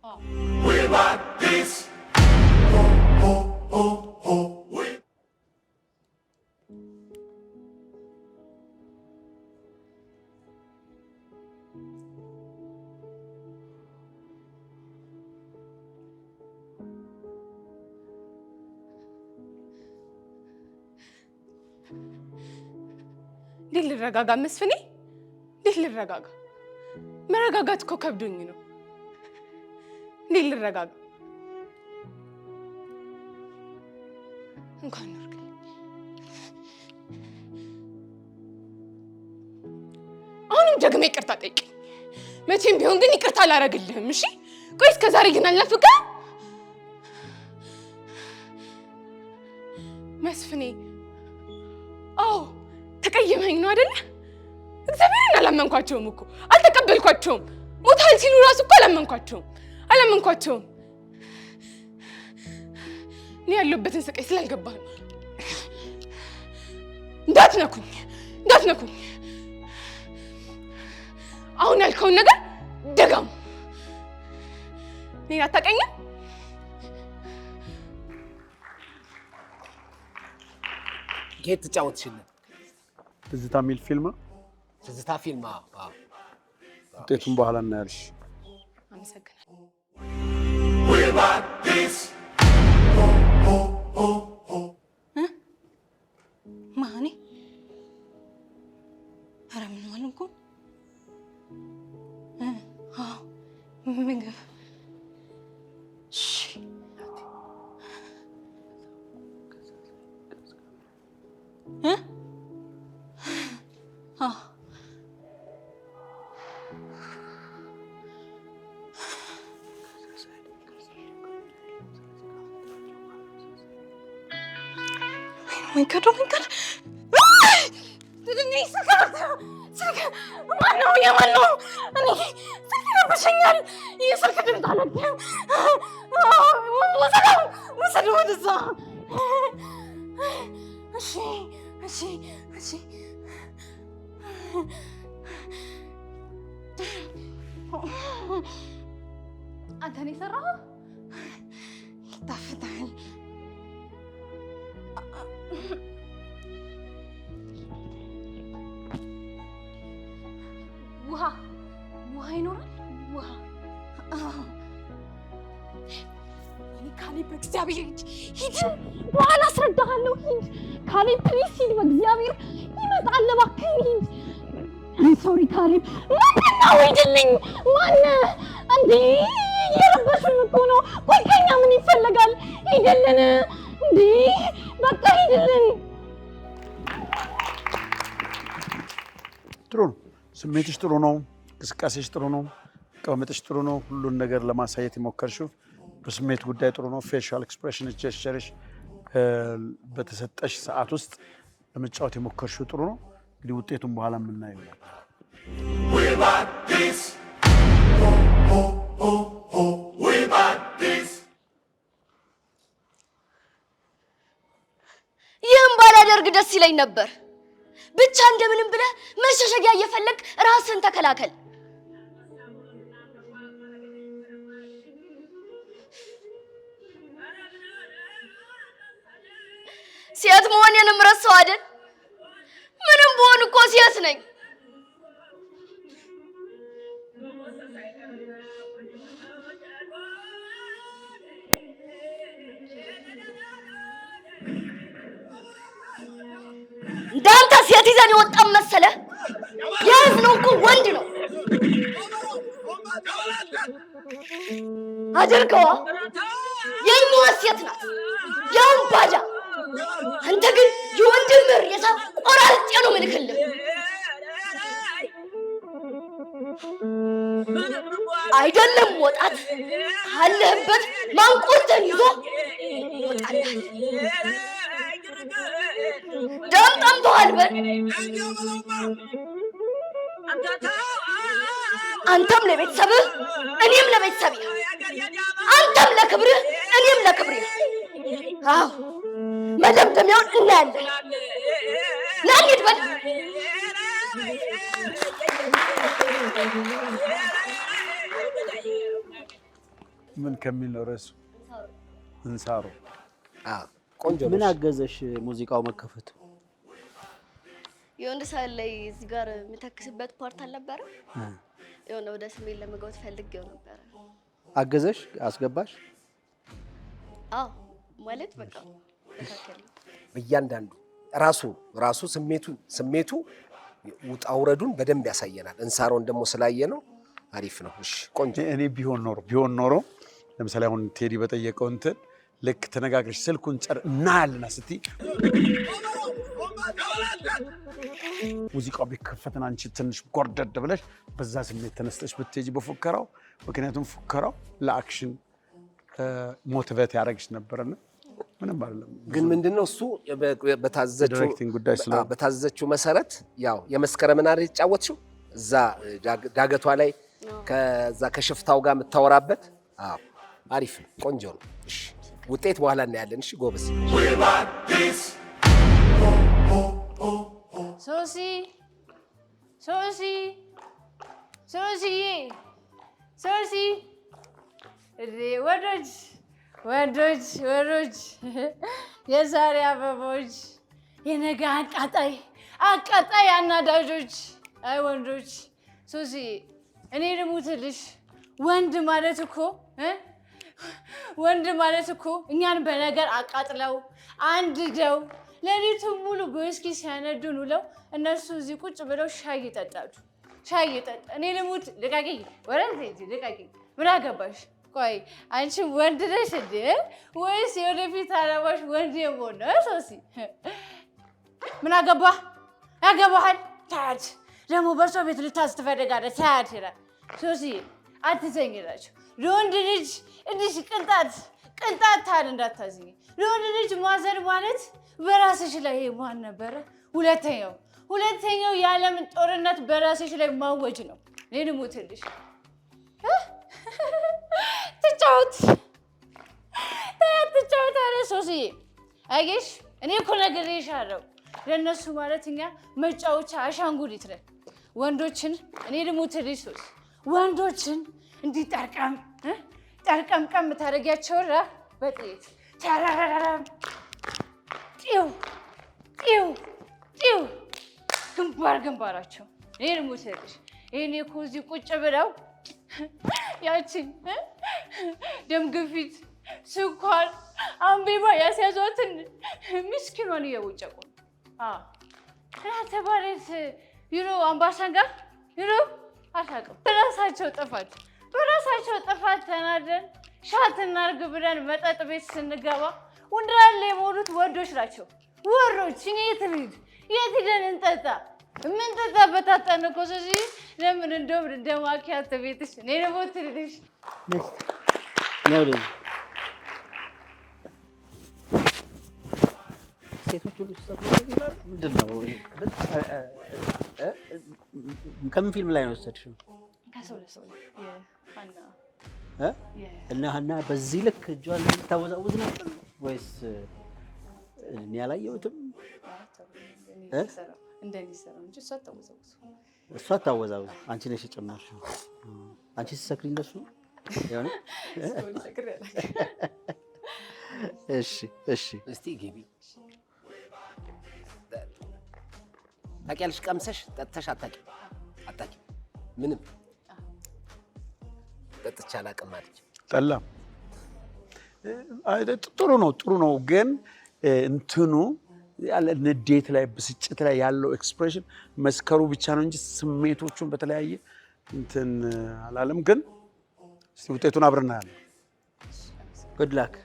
ልረጋጋ መስፍኔ ልረጋጋ መረጋጋት እኮ ከብዶኝ ነው ልረጋጋ እንኳን ኖርክ አሁንም ደግሜ ይቅርታ ጠይቀኝ መቼም ቢሆን ግን ይቅርታ አላረግልህም እሺ ቆይ እስከ ዛሬ ግን አልናፍቅህም መስፍኔ አዎ ተቀየመኝ ነው አይደል እግዚአብሔርን አላመንኳቸውም እኮ አልተቀበልኳቸውም ሞታል ሲሉ ራሱ እኮ አላመንኳቸውም እኔ ያለሁበትን ስቃይ ስላልገባህ ነው እንዳትነኩኝ አሁን ያልከውን ነገር ደጋሙ እኔን አታውቀኝም ጌት ተጫወትሽልን ትዝታ የሚል ፊልም ትዝታ ፊልም ውጤቱን በኋላ እናያልሽ አመሰግናለሁ ማኔ ኧረ ምንም አልሆንኩም ምግብ my god እኔ ስልክ ማነው የማነው እኔ ስልክ ረብሸኛል ይህ ስልክ ድምፅ አለብኝ ወሰደው ወደዛ እሺ አንተ ነው የሰራኸው ይጣፍጣል ውሃ ይኖራል ውሃ ካሌብ በእግዚአብሔር ሂድ በኋላ አስረዳሃለሁ ሂድ ካሌብ ፕሊዝ ሂድ በእግዚአብሔር ይመጣል እባክህን ሂድ ሶሪ ካሌብ ምንድነው ሂድልኝ ማነህ እንዴ እየረበሹን እኮ ነው ቆይ ከእኛ ምን ይፈለጋል ሂድልን እንዴ በቃ ሂድልን ጥሩ ነው ስሜትሽ ጥሩ ነው እንቅስቃሴሽ ጥሩ ነው አቀማመጥሽ ጥሩ ነው ሁሉን ነገር ለማሳየት የሞከርሽው በስሜት ጉዳይ ጥሩ ነው ፌሻል ኤክስፕሬሽን ጀስቸርሽ በተሰጠሽ ሰዓት ውስጥ ለመጫወት የሞከርሽው ጥሩ ነው እንግዲህ ውጤቱን በኋላ የምናየው ይህም ባላደርግ ደስ ይለኝ ነበር ብቻ እንደምንም ብለህ መሸሸጊያ እየፈለግ ራስን ተከላከል ሴት መሆኔንም ረሳው አይደል ምንም ብሆን እኮ ሴት ነኝ እንዳንተ ሴት ይዘን የወጣን መሰለህ የያዝነው እኮ ወንድ ነው አድርገዋ የኛዋ ሴት ናት ያውም ባዳ። አንተ ግን የወንድምህ ሬሳ ቆራርጬ ነው የምልክልህ። አይደለም ወጣት ካለህበት ማንቁርትን ይዞ ይወጣል። ደም ጠምቶሃል በል። አንተም ለቤተሰብህ እኔም ለቤተሰቤ፣ አንተም ለክብርህ እኔም ለክብሬ። አዎ መደምደሚያውን እናያለን። ና እንሂድ በል። ምን ከሚል ነው ርዕሱ? እንሳሮ። ቆንጆ። ምን አገዘሽ ሙዚቃው መከፈቱ? የወንድ ሰዓት ላይ እዚህ ጋር የምተክስበት ፓርት አልነበረ? የሆነ ወደ ስሜን ለመግባት ፈልጌው ነበረ። አገዘሽ? አስገባሽ? አዎ ማለት በቃ ተካከለ። በእያንዳንዱ ራሱ ስሜቱ ውጣ ውረዱን በደንብ ያሳየናል። እንሳሮን ደግሞ ስላየ ነው አሪፍ ነው። እሺ ቆንጆ። እኔ ቢሆን ኖሮ ለምሳሌ አሁን ቴዲ በጠየቀው እንትን ልክ ተነጋግረሽ ስልኩን እናያለና ስትይ ሙዚቃው ቢከፈትና አንቺ ትንሽ ጎርደድ ብለሽ በዛ ስሜት ተነስተሽ ብትሄጂ በፉከራው፣ ምክንያቱም ፉከራው ለአክሽን ሞቲቬት ያደርግሽ ነበርና ምንም አይደለም። ግን ምንድነው እሱ በታዘዘችው መሰረት ያው የመስከረምን አይደል የተጫወትሽው እዛ ዳገቷ ላይ ከዛ ከሽፍታው ጋር የምታወራበት። አዎ አሪፍ ነው፣ ቆንጆ ነው። እሺ ውጤት በኋላ እናያለን። እሺ ጎበዝ። ሶሲ ወንዶች የዛሬ አበቦች የነገ አቃጣይ አናዳጆች። አይ ወንዶች ሶሲ እኔ ልሙትልሽ፣ ወንድ ማለት እኮ እኛን በነገር አቃጥለው አንድደው ሌሊቱን ሙሉ በውስኪ ሲያነዱን ውለው እነሱ እዚህ ቁጭ ብለው ሻይ ይጠጣሉ። እኔ ልሙት። ልቃቂኝ፣ ወረድ ልቃቂኝ። ምን አገባሽ? ቆይ አንቺ ወንድ ነሽ እንዴ ወይስ የወደፊት አላማሽ ወንድ የመሆን ነው? ሶሲ ምን አገባህ? ያገባሃል? ታያት ደግሞ በእርሶ ቤት ልታዝ ትፈልጋለህ? ታያት ይላል። ሶሲ አትዘኝላቸው። ለወንድ ልጅ እንዲህ ቅንጣት ታህል እንዳታዝኝ። ለወንድ ልጅ ማዘን ማለት በራስሽ ላይ ማን ነበረ? ሁለተኛው የዓለምን ጦርነት በራስሽ ላይ ማወጅ ነው። እኔ ልሙትልሽ። ትጫወት አለ ሶስዬ። አየሽ እኔ እኮ ነግሬሻለሁ። ለእነሱ ማለት እኛ መጫወቻ አሻንጉሊት ነን። ወንዶችን እኔ ልሙትልሽ ሶስ ወንዶችን እንዲህ ጠርቀምቀም ታደርጊያቸው በጥይት ተራራራም ጢው ግንባራቸው እኔ ልሙትልሽ። ይሄኔ እኮ እዚህ ቁጭ ብለው ያችን ደም ግፊት፣ ስኳር፣ አምቤባ ያስያዟትን ምስኪኗን እየቦጨቁ ነው። ተባለት አምባሳን ጋር አታውቅም። በራሳቸው ጥፋት ተናደን ሻት እናድርግ ብለን መጠጥ ቤት ስንገባ እንዳለ የሞሉት ወንዶች ናቸው። ወሮች እኔ የት ሄደን እንጠጣ? የምንጠጣበት አጣን እኮ። ስለዚህ ለምን እንደውም እንደ ማኪያቶ ቤትሽ እኔ ደግሞ ትልልሽ ምንድን ነው? ከምን ፊልም ላይ ነው ወሰድሽው? እና ሀና በዚህ ልክ እጇን ታወዛውዝ ነበር ወይስ እኔ አላየሁትም? እሷ አታወዛውዝ፣ አንቺ ነሽ የጨመርሽው። አንቺ ስትሰክሪ እንደሱ የሆነ እሺ እስቲ ግቢ። ታውቂያለሽ? ቀምሰሽ ጠጥተሽ አታውቂም? ምንም ጠጥቼ አላውቅም አለች። ጠላ ጥሩ ነው ግን እንትኑ ያለ ንዴት ላይ ብስጭት ላይ ያለው ኤክስፕሬሽን መስከሩ ብቻ ነው እንጂ ስሜቶቹን በተለያየ እንትን አላለም። ግን እስቲ ውጤቱን አብረን እናያለን። ጉድ ላክ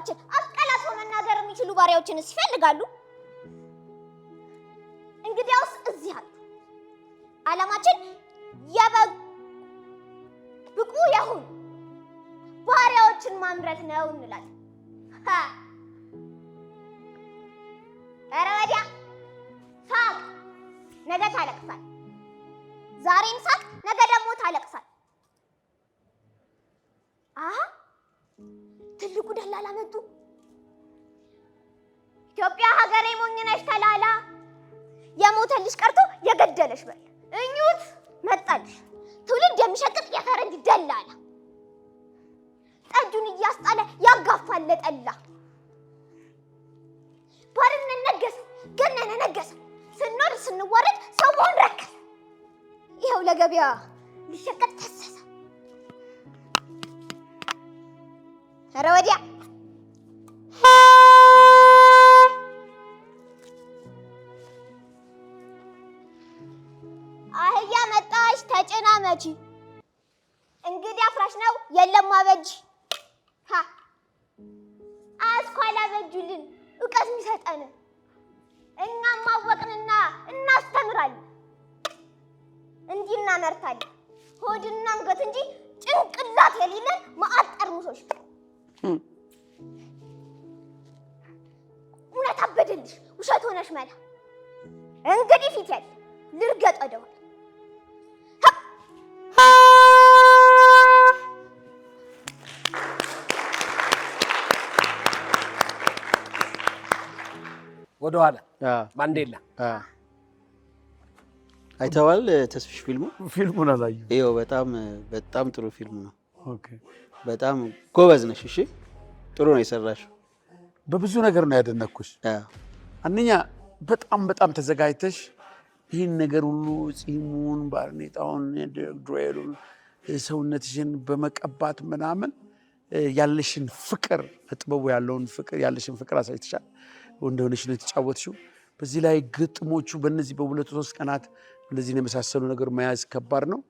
ሀሳባችን አቀላጥፎ መናገር የሚችሉ ባሪያዎችንስ ይፈልጋሉ? እንግዲያውስ እዚህ አሉ። ዓላማችን ብቁ የሆኑ ባሪያዎችን ማምረት ነው እንላለን። ኧረ ወዲያ ሳቅ፣ ነገ ታለቅሳል። ዛሬም ሳቅ፣ ነገ ደግሞ ታለቅሳል። ትልቁ ደላላ መጡ። ኢትዮጵያ ሀገሬ ሞኝ ነሽ ተላላ፣ የሞተልሽ ቀርቶ የገደለሽ በል። እኙት መጣልሽ ትውልድ የሚሸቅጥ የፈረንጅ ደላላ፣ ጠጁን እያስጣለ ያጋፋል ለጠላ። ባርነት ነገሰ ገነነ ነገሰ፣ ስንወድ ስንዋረድ ሰው መሆን ረከሰ። ይኸው ለገበያ ሊሸቀጥ ተሰሰ። ኧረ ወዲያ አህያ መጣሽ ተጭና መቺ፣ እንግዲህ አፍራሽ ነው የለም አበጅ። አስኳላ በጁልን እውቀት የሚሰጠን እኛም አወቅንና እናስተምራለን። እንዲህ እናመርታለን ሆድና አንገት እንጂ ጭንቅላት የሌለን መዓት ጠርሙሶች። እውነት አበደልሽ ውሸት ሆነሽ መላ። እንግዲህ ፊት ያለ ልርገጥ ወደኋላ። ወደኋላ ማንዴላ አይተዋል ተስፍሽ ፊልሙን አላየሁም። ይኸው በጣም ጥሩ ፊልም ነው። ኦኬ በጣም ጎበዝ ነሽ። እሺ ጥሩ ነው የሰራሽው። በብዙ ነገር ነው ያደነኩሽ። አንደኛ በጣም ተዘጋጅተሽ ይህን ነገር ሁሉ ጺሙን፣ ባርኔጣውን፣ ድሬሉን፣ ሰውነትሽን በመቀባት ምናምን ያለሽን ፍቅር ለጥበቡ ያለውን ፍቅር ያለሽን ፍቅር አሳይተሻል። እንደሆነሽ ነው የተጫወትሽው። በዚህ ላይ ግጥሞቹ በእነዚህ በሁለት ሶስት ቀናት እንደዚህ የመሳሰሉ ነገር መያዝ ከባድ ነው።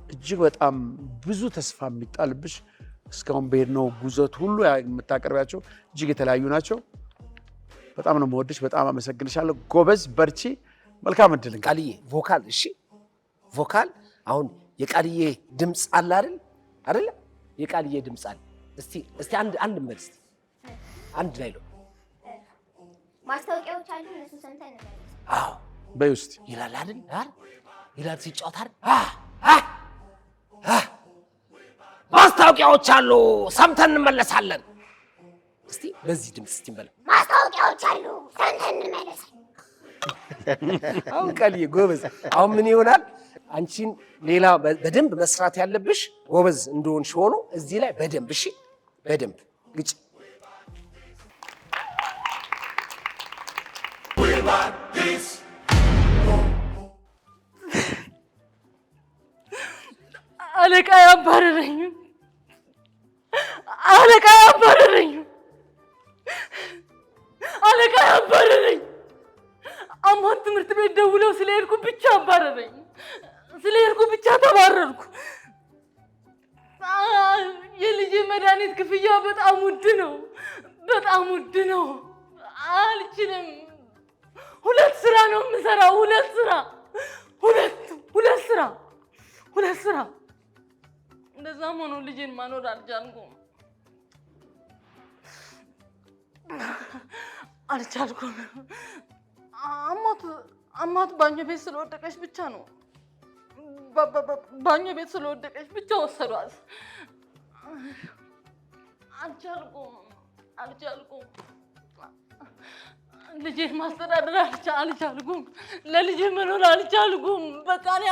እጅግ በጣም ብዙ ተስፋ የሚጣልብሽ እስካሁን በሄድነው ጉዞት ሁሉ የምታቀርቢያቸው እጅግ የተለያዩ ናቸው። በጣም ነው የምወድሽ። በጣም አመሰግንሻለሁ። ጎበዝ፣ በርቺ። መልካም እድል። ቃልዬ ቮካል፣ እሺ ቮካል። አሁን የቃልዬ ድምፅ አለ አይደል? የቃልዬ ድምፅ አለ። እስቲ አንድ መልስ አንድ ላይ ነው። ማስታወቂያዎች አሉ እነሱ ሰምተን ነው። አዎ በይ ውስጥ ይላል አይደል? ይላል ሲጫወት አይደል? ማስታወቂያዎች አሉ ሰምተን እንመለሳለን። እስቲ በዚህ ድምፅ እስቲ እንበል። ማስታወቂያዎች አሉ ሰምተን እንመለሳለን። አሁን ቃልዬ ጎበዝ። አሁን ምን ይሆናል? አንቺን ሌላ በደንብ መስራት ያለብሽ ጎበዝ እንደሆንሽ ሆኖ እዚህ ላይ በደንብ እሺ፣ በደንብ ግጭ። አለቃ ያባረረኝም አለቃ ያባረረኝ። አማን ትምህርት ቤት ደውለው ስለሄድኩ ብቻ አባረረኝ። ስለሄድኩ ብቻ ተባረርኩ። የልጄ መድኃኒት ክፍያ በጣም ውድ ነው። አልችልም። ሁለት ስራ ነው የምሰራው። ሁለት ስራ። እንደዛም ሆኖ ልጄን ማኖር አልቻልኩም። አማት ባኞ ቤት ስለወደቀች ብቻ ነው ወሰዷት። አልቻልኩም። ልጄን ማስተዳደር አልቻልኩም። ለልጄ መኖር አልቻልኩም። በቃ እኔ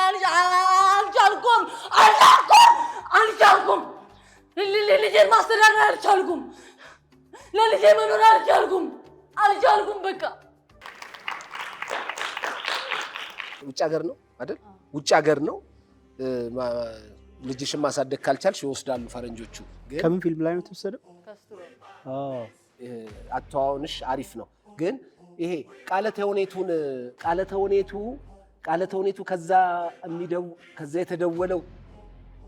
አልቻልኩም። ልጄን ማስተዳደር አልቻልኩም። ለልጄ መኖር አልቻልኩም። በቃ ውጭ ሀገር ነው አይደል? ውጭ ሀገር ነው። ልጅሽን ማሳደግ ካልቻልሽ ይወስዳሉ ፈረንጆቹ። ግን ከምን ፊልም ላይ ነው የተወሰደው? አተዋውንሽ አሪፍ ነው። ግን ይሄ ቃለ ተውኔቱ ከዛ የተደወለው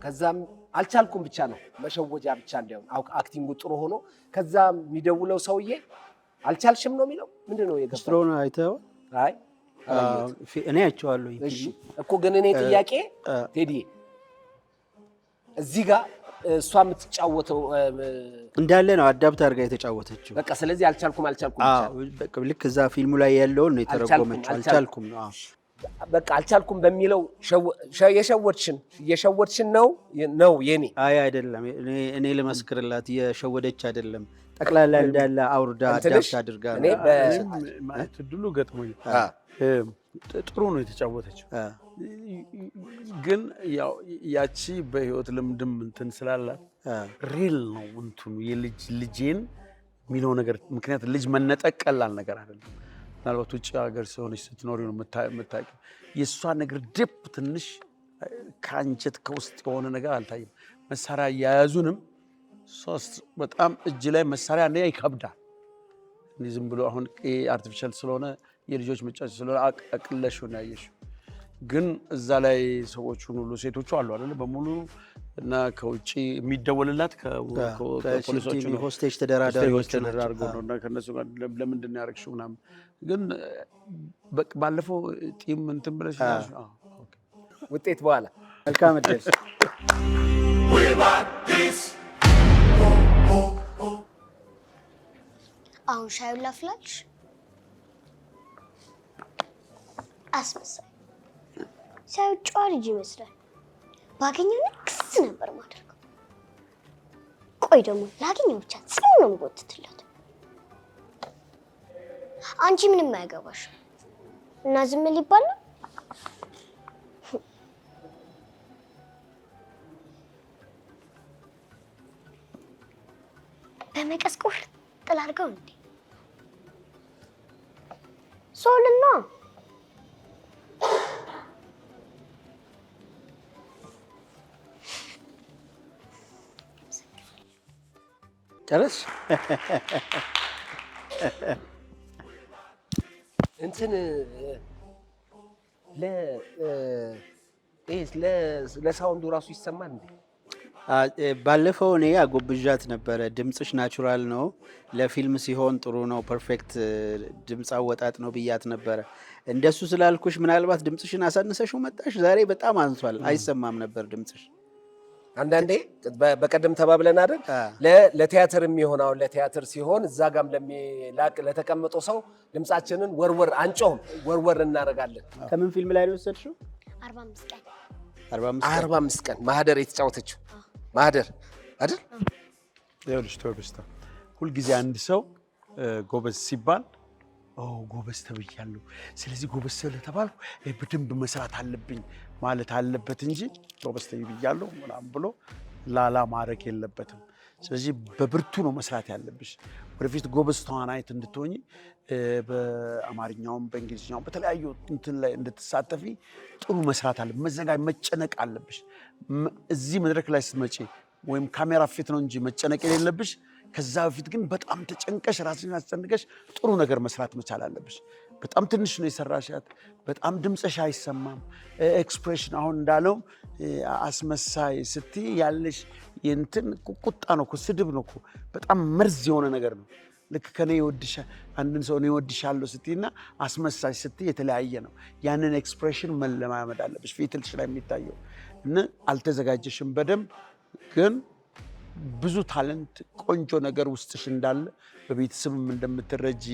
ከዛም አልቻልኩም ብቻ ነው መሸወጃ ብቻ እንዲያው አክቲንጉ ጥሩ ሆኖ ከዛ የሚደውለው ሰውዬ አልቻልሽም ነው የሚለው ምንድነው የገባው ስትሮን አይተው አይ እኔ አይቼዋለሁ እሺ እኮ ግን እኔ ጥያቄ ቴዲ እዚህ ጋር እሷ የምትጫወተው እንዳለ ነው አዳፕት አድርጋ የተጫወተችው በቃ ስለዚህ አልቻልኩም በቃ ልክ እዛ ፊልሙ ላይ ያለውን ነው የተረጎመችው አልቻልኩም ነው በቃ አልቻልኩም በሚለው የሸወድሽን ነው የኔ አይ አይደለም እኔ ለመስክርላት የሸወደች አይደለም ጠቅላላ እንዳለ አውርዳ አዳፕት አድርጋ እኔ ማለት ድሉ ገጥሞኝ ጥሩ ነው የተጫወተችው ግን ያው ያቺ በህይወት ልምድም እንትን ስላላት ሪል ነው እንትኑ ልጄን የሚለው ነገር ምክንያት ልጅ መነጠቅ ቀላል ነገር አይደለም ምናልባት ውጭ ሀገር ሲሆንሽ ስትኖሪ ነው የምታውቂው የእሷ ነገር ዲፕ ትንሽ ከአንጀት ከውስጥ የሆነ ነገር አልታየም መሳሪያ እያያዙንም ሶስት በጣም እጅ ላይ መሳሪያ አንደኛ ይከብዳል እንዲህ ዝም ብሎ አሁን አርቲፊሻል ስለሆነ የልጆች መጫወቻ ስለሆነ አቅለሽው ነው ያየሽው ግን እዛ ላይ ሰዎቹ ሁሉ ሴቶቹ አሉ አይደል በሙሉ እና ከውጪ የሚደወልላት ከፖሊሶቹ ነው ሆስቴጅ ተደራዳሪዎች ተደራርገው ነውና ከነሱ ጋር ለምንድን ነው ያረክሽው ምናምን ግን ባለፈው ቲም እንትን ብለሽ ውጤት በኋላ መልካም እድል አሁን ሻዩን ላፍላልሽ አስመሳይ ሻዩ ጨዋ ልጅ ይመስላል ባገኘው ንክስ ነበር ማድረግ ቆይ ደግሞ ላገኘው ብቻ ጽኑ ነው የምጎትትላት አንቺ ምንም አያገባሽ እና ዝም ሊባል ነው በመቀስ ቁርጥ አድርገው እንዴ ሶልና ጨረስ እንትን ለሳውንዱ ራሱ ይሰማል እንዴ ባለፈው እኔ አጎብዣት ነበረ ድምጽሽ ናቹራል ነው ለፊልም ሲሆን ጥሩ ነው ፐርፌክት ድምጽ አወጣጥ ነው ብያት ነበረ እንደሱ ስላልኩሽ ምናልባት ድምጽሽን አሳንሰሽው መጣሽ ዛሬ በጣም አንሷል አይሰማም ነበር ድምጽሽ አንዳንዴ በቀደም ተባብለን አይደል ለቲያትር የሚሆነው ለቲያትር ሲሆን እዛ ጋም ለተቀመጠው ሰው ድምጻችንን ወርወር እናደርጋለን ከምን ፊልም ላይ ነው ወሰድሽው 45 ቀን ማህደር የተጫወተችው ማህደር አይደል ይኸውልሽ ተወብስታ ሁልጊዜ አንድ ሰው ጎበዝ ሲባል ጎበዝ ተብያለሁ ስለዚህ ጎበዝ ስለተባልኩ በደንብ መስራት አለብኝ ማለት አለበት እንጂ ጎበዝ ተብያለሁ ምናምን ብሎ ላላ ማረክ የለበትም ስለዚህ በብርቱ ነው መስራት ያለብሽ ወደፊት ጎበዝ ተዋናይት እንድትሆኚ በአማርኛውም በእንግሊዝኛውም በተለያዩ እንትን ላይ እንድትሳተፊ ጥሩ መስራት አለ መጨነቅ አለብሽ እዚህ መድረክ ላይ ስትመጪ ወይም ካሜራ ፊት ነው እንጂ መጨነቅ የሌለብሽ ከዛ በፊት ግን በጣም ተጨንቀሽ ራስሽን አስጨንቀሽ ጥሩ ነገር መስራት መቻል አለብሽ በጣም ትንሽ ነው የሰራሻት በጣም ድምጽሽ አይሰማም ኤክስፕሬሽን አሁን እንዳለው አስመሳይ ስትይ ያለሽ የእንትን ቁጣ ነው ስድብ ነው በጣም መርዝ የሆነ ነገር ነው ልክ ከኔ ይወድሻ አንድን ሰው ነው ይወድሻለሁ ስትይና አስመሳይ ስትይ የተለያየ ነው ያንን ኤክስፕሬሽን መለማመድ አለብሽ ፊትልሽ ላይ የሚታየው እና አልተዘጋጀሽም በደንብ ግን ብዙ ታለንት ቆንጆ ነገር ውስጥሽ እንዳለ በቤተሰብም እንደምትረጂ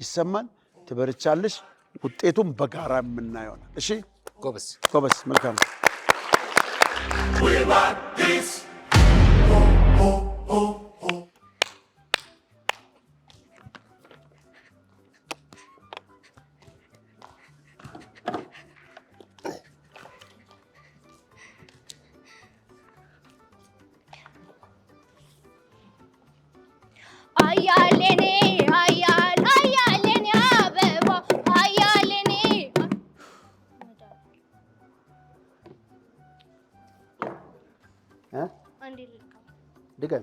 ይሰማል ትበርቻለሽ ውጤቱም በጋራ የምናየው ነው እሺ ጎበዝ መልካም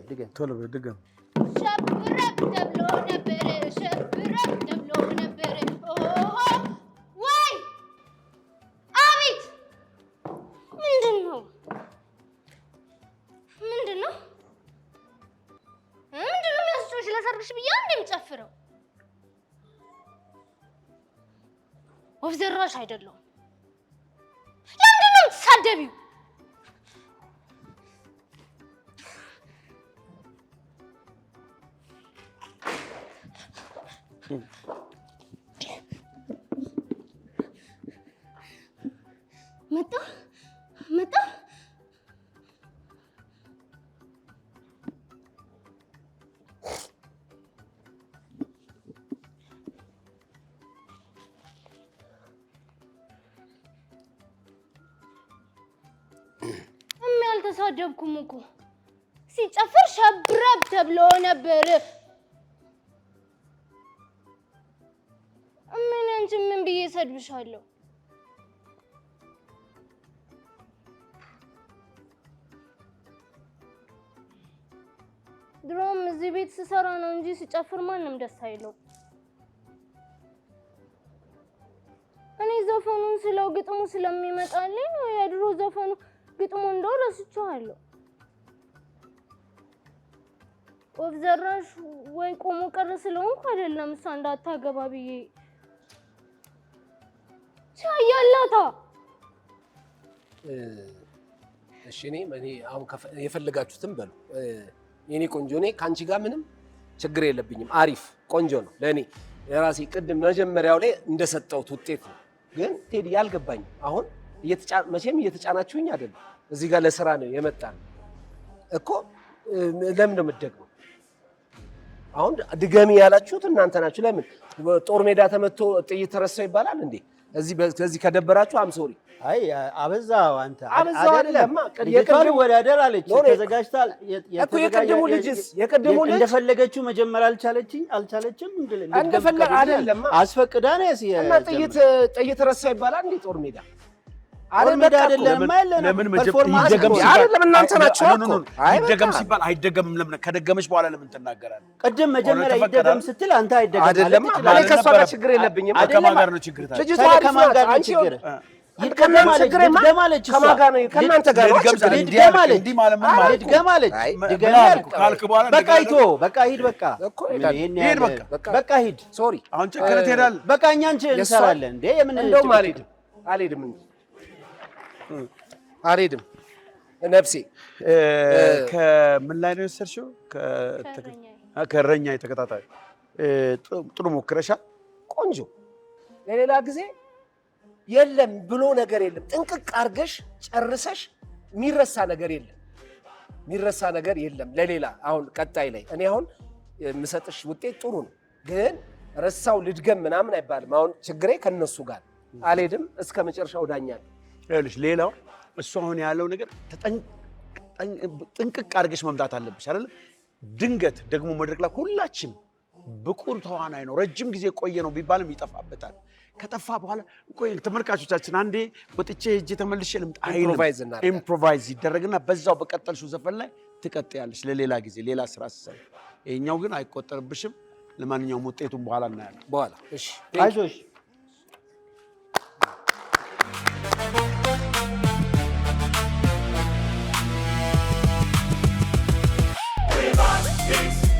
ድገም ቶሎ ድገም ሸብረብ ተብሎ ነበር ወይ አቤት ምንድን ነው ላርግሽ ብዬ እንደምጨፍረው ወፍ ዘራሽ አይደለም ለምንድን ነው የምትሳደቢው መጣ አልተሳደብኩም እኮ ሲጨፍር ሸብረብ ተብሎ ነበር ምን ብዬ ሰድብሻለሁ ድሮም እዚህ ቤት ስሰራ ነው እንጂ ሲጨፍር ማንንም ደስ አይለው እኔ ዘፈኑን ስለው ግጥሙ ስለሚመጣልኝ ነው የድሮ ዘፈኑ ግጥሙ እንደው ረስቼዋለሁ ወፍ ዘራሽ ወይ ቆሞ ቀረ ስለሆንኩ አይደለም እሷ እንዳታገባ ብዬ ቻያላታ እሺ እኔ አሁን የፈለጋችሁትን በሉ የኔ ቆንጆ እኔ ካንቺ ጋር ምንም ችግር የለብኝም አሪፍ ቆንጆ ነው ለኔ የራሴ ቅድም መጀመሪያው ላይ እንደሰጠሁት ውጤት ነው ግን ቴዲ ያልገባኝ አሁን መቼም እየተጫናችሁኝ አይደለም እዚህ ጋር ለስራ ነው የመጣን እኮ ለምን ነው የምትደግመው አሁን ድገሚ ያላችሁት እናንተ ናችሁ ለምን ጦር ሜዳ ተመቶ ጥይት ተረሳው ይባላል እንዴ እዚህ ከደበራችሁ አም ሶሪ አይ አበዛው አንተ አይደለም የቀድሞ ወዳደር አለች ተዘጋጅታል እኮ የቀድሞ ልጅ እንደፈለገችው መጀመር አልቻለችም እንደፈለገ አይደለም አስፈቅዳ ነው እና ጥይት ረሳው ይባላል እንዴ ጦር ሜዳ ሜዳ አይደለም ለምን ይደገም አይደለም እናንተ ናችሁ ይደገም ሲባል አይደገምም ለምን ከደገመች በኋላ ለምን ትናገራለህ ቀደም መጀመሪያ ይደገም ስትል አንተ አይደለም ማለት ከሷ ጋር ችግር የለብኝም ከማን ጋር ነው ችግር ታዲያ ልጅቷ ከማን ጋር ነው ችግር ይድገማለች ከማን ጋር ነው ከእናንተ ጋር ነው እንዲህ ማለት ምን ማለት ይድገማለች ካልክ በኋላ በቃ ሂድ በቃ ሂድ ሶሪ አሁን ችግር ትሄዳለህ በቃ እኛ እንሰራለን እንዴ የምን እንደውም አልሄድም አልሄድም ነፍሴ ከምን ላይ ነው የወሰድሽው ከእረኛ የተከታታይ ጥሩ ሞክረሻል ቆንጆ ለሌላ ጊዜ የለም ብሎ ነገር የለም ጥንቅቅ አርገሽ ጨርሰሽ የሚረሳ ነገር የለም ለሌላ አሁን ቀጣይ ላይ እኔ አሁን የምሰጥሽ ውጤት ጥሩ ነው ግን ረሳው ልድገም ምናምን አይባልም አሁን ችግሬ ከነሱ ጋር አልሄድም እስከ መጨረሻው ዳኛለሁ ይኸውልሽ ሌላው እሱ አሁን ያለው ነገር ጥንቅቅ አድርገሽ መምጣት አለብሽ አይደል ድንገት ደግሞ መድረክ ላይ ሁላችን ብቁ ተዋናይ ነው ረጅም ጊዜ ቆየ ነው ቢባልም ይጠፋበታል ከጠፋ በኋላ ቆይ ተመልካቾቻችን አንዴ ወጥቼ ሄጄ ተመልሼ ልምጣ ኢምፕሮቫይዝ ይደረግና በዛው በቀጠልሽው ዘፈን ላይ ትቀጥያለሽ ለሌላ ጊዜ ሌላ ስራ ሰራ ይሄኛው ግን አይቆጠርብሽም ለማንኛውም ውጤቱን በኋላ እናያለን በኋላ እሺ አይዞሽ Yes.